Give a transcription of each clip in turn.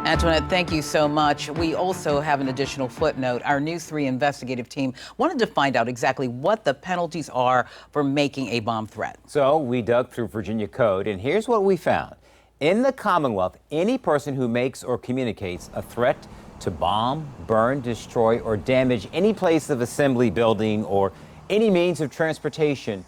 Antoinette, thank you so much. We also have an additional footnote. Our News 3 investigative team wanted to find out exactly what the penalties are for making a bomb threat. So we dug through Virginia code, and here's what we found. In the Commonwealth, any person who makes or communicates a threat to bomb, burn, destroy, or damage any place of assembly, building, or any means of transportation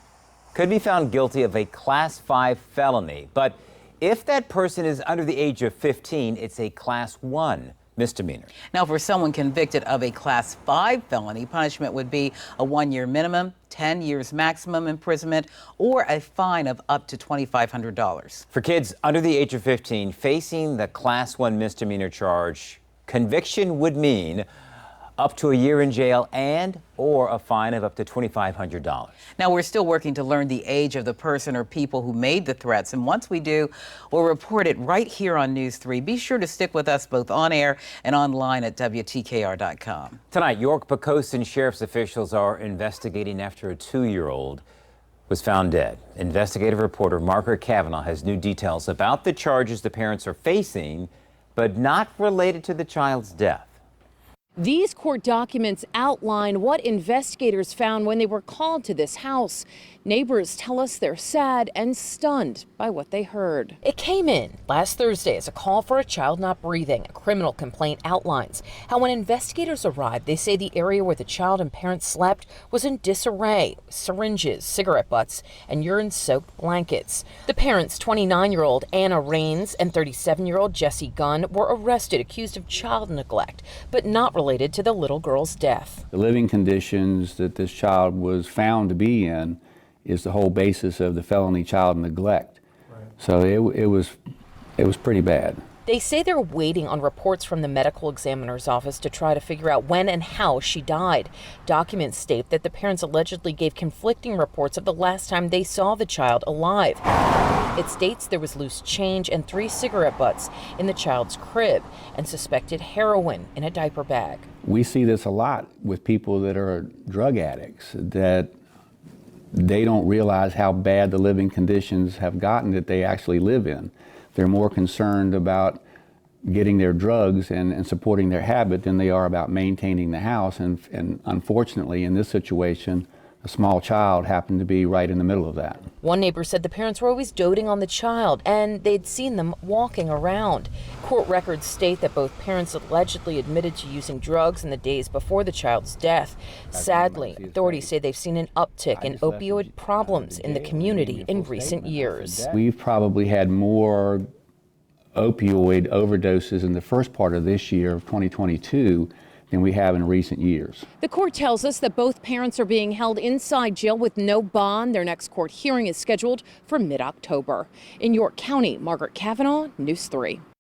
could be found guilty of a Class 5 felony. But if that person is under the age of 15, it's a Class 1 misdemeanor. Now, for someone convicted of a Class 5 felony, punishment would be a 1-year minimum, 10 years maximum imprisonment, or a fine of up to $2,500. For kids under the age of 15 facing the Class 1 misdemeanor charge, conviction would mean up to a year in jail and or a fine of up to $2,500. Now, we're still working to learn the age of the person or people who made the threats. And once we do, we'll report it right here on News 3. Be sure to stick with us both on air and online at WTKR.com. Tonight, York-Poquoson Sheriff's officials are investigating after a 2-year-old was found dead. Investigative reporter Margaret Kavanaugh has new details about the charges the parents are facing, but not related to the child's death. These court documents outline what investigators found when they were called to this house. Neighbors tell us they're sad and stunned by what they heard. It came in last Thursday as a call for a child not breathing. A criminal complaint outlines how when investigators arrived, they say the area where the child and parents slept was in disarray. Syringes, cigarette butts, and urine-soaked blankets. The parents, 29-year-old Anna Rains and 37-year-old Jesse Gunn, were arrested accused of child neglect, but not related to the little girl's death. The living conditions that this child was found to be in is the whole basis of the felony child neglect. Right. So it was pretty bad. They say they're waiting on reports from the medical examiner's office to try to figure out when and how she died. Documents state that the parents allegedly gave conflicting reports of the last time they saw the child alive. It states there was loose change and 3 cigarette butts in the child's crib and suspected heroin in a diaper bag. We see this a lot with people that are drug addicts, that they don't realize how bad the living conditions have gotten that they actually live in. They're more concerned about getting their drugs and supporting their habit than they are about maintaining the house. And unfortunately, in this situation, a small child happened to be right in the middle of that. One neighbor said the parents were always doting on the child and they'd seen them walking around. Court records state that both parents allegedly admitted to using drugs in the days before the child's death. Sadly, authorities say they've seen an uptick in opioid problems in the community in recent years. We've probably had more opioid overdoses in the first part of this year of 2022 than we have in recent years. The court tells us that both parents are being held inside jail with no bond. Their next court hearing is scheduled for mid-October. In York County, Margaret Kavanaugh, News 3.